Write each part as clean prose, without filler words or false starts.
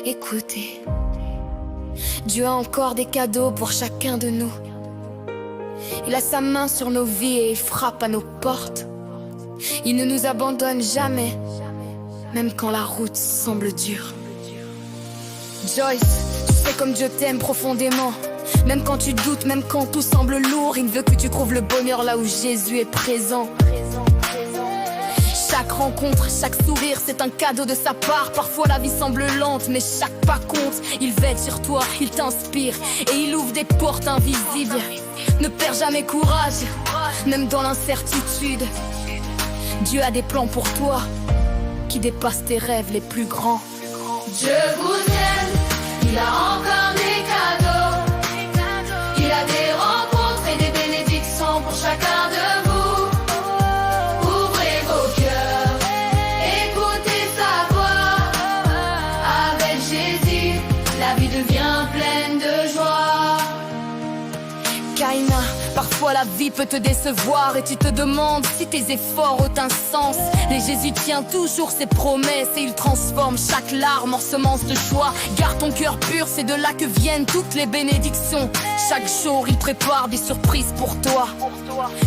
Écoutez, Dieu a encore des cadeaux pour chacun de nous. Il a sa main sur nos vies et il frappe à nos portes. Il ne nous abandonne jamais, même quand la route semble dure. Joyce, tu sais comme Dieu t'aime profondément. Même quand tu doutes, même quand tout semble lourd, il veut que tu trouves le bonheur là où Jésus est présent. Chaque rencontre, chaque sourire, c'est un cadeau de sa part. Parfois la vie semble lente, mais chaque pas compte. Il veille sur toi, il t'inspire et il ouvre des portes invisibles. Ne perds jamais courage, même dans l'incertitude. Dieu a des plans pour toi qui dépassent tes rêves les plus grands. Dieu vous aime, il a encore des cadeaux. Il a des rencontres et des bénédictions pour chacun de vous. Ouvrez vos cœurs, écoutez sa voix. Avec Jésus, la vie devient pleine de joie. Kaina, parfois la vie peut te décevoir et tu te demandes si tes efforts ont un sens. Mais Jésus tient toujours ses promesses et il transforme chaque larme en semence de joie. Garde ton cœur pur, c'est de là que viennent toutes les bénédictions. Chaque jour il prépare des surprises pour toi.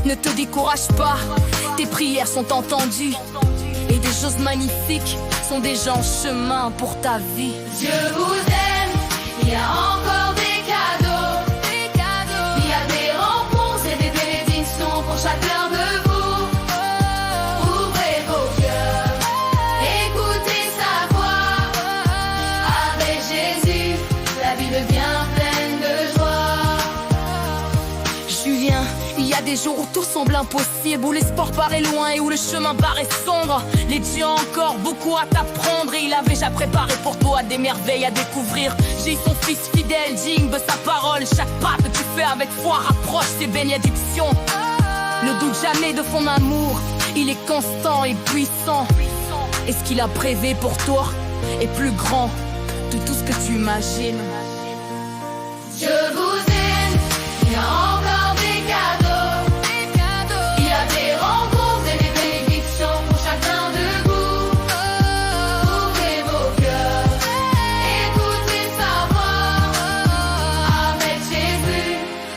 Ne te décourage pas, tes prières sont entendues et des choses magnifiques sont déjà en chemin pour ta vie. Dieu vous aime, il a encore des cadeaux. Il a des rencontres et des bénédictions pour chacun de vous. Ouvrez vos cœurs, écoutez sa voix. Avec Jésus, la vie devient pleine de joie. Julien, il y a des jours où tout semble impossible, où l'espoir paraît loin et où le chemin paraît sombre. Les dieux ont encore beaucoup à t'apprendre et il a déjà préparé pour toi des merveilles à découvrir. J'ai son fils fidèle, digne de sa parole. Chaque pas que tu fais avec foi rapproche ses bénédictions. Ne doute jamais de son amour, il est constant et puissant. Et ce qu'il a prévu pour toi est plus grand de tout ce que tu imagines. Dieu vous aime, il a encore des cadeaux. Il a des rencontres et des bénédictions pour chacun de vous. Ouvrez vos cœurs, écoutez sa voix. Avec Jésus,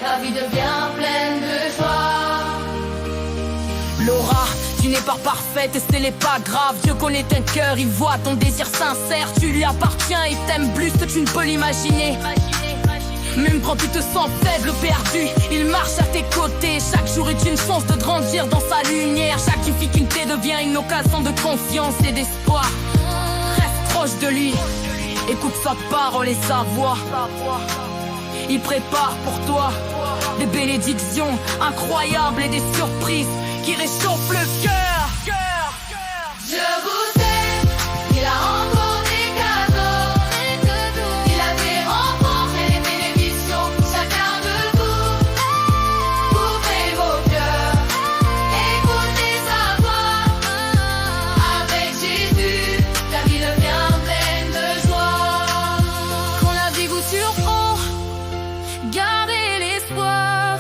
la vie devient pleine de joie. Laura, tu n'es pas parfaite et ce n'est pas grave. Dieu connaît ton cœur, il voit ton désir sincère. Tu lui appartiens, il t'aime plus que tu ne peux l'imaginer. Même quand tu te sens faible, perdu, il marche à tes côtés. Chaque jour est une chance de grandir dans sa lumière. Chaque difficulté devient une occasion de confiance et d'espoir. Reste proche de lui, écoute sa parole et sa voix. Il prépare pour toi des bénédictions incroyables et des surprises qui réchauffent le cœur. Dieu vous aime, il a encore des cadeaux. Il a des rencontres et des bénédictions pour chacun de vous. Ouvrez vos cœurs, écoutez sa voix. Avec Jésus, la vie devient pleine de joie. Quand la vie vous surprend, gardez l'espoir.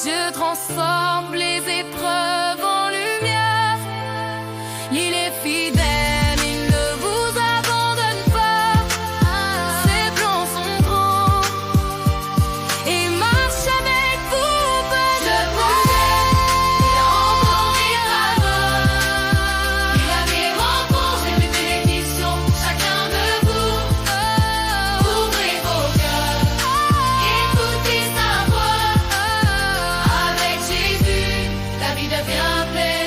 Dieu transforme les épreuves en lumière. Il est fidèle, il ne vous abandonne pas. Ses plans sont grands et marche avec vous. Dieu vous aime, il a encore des cadeaux. Il a des rencontres et des bénédictions pour chacun de vous. Ouvrez vos cœurs, écoutez sa voix. Avec Jésus, la vie devient pleine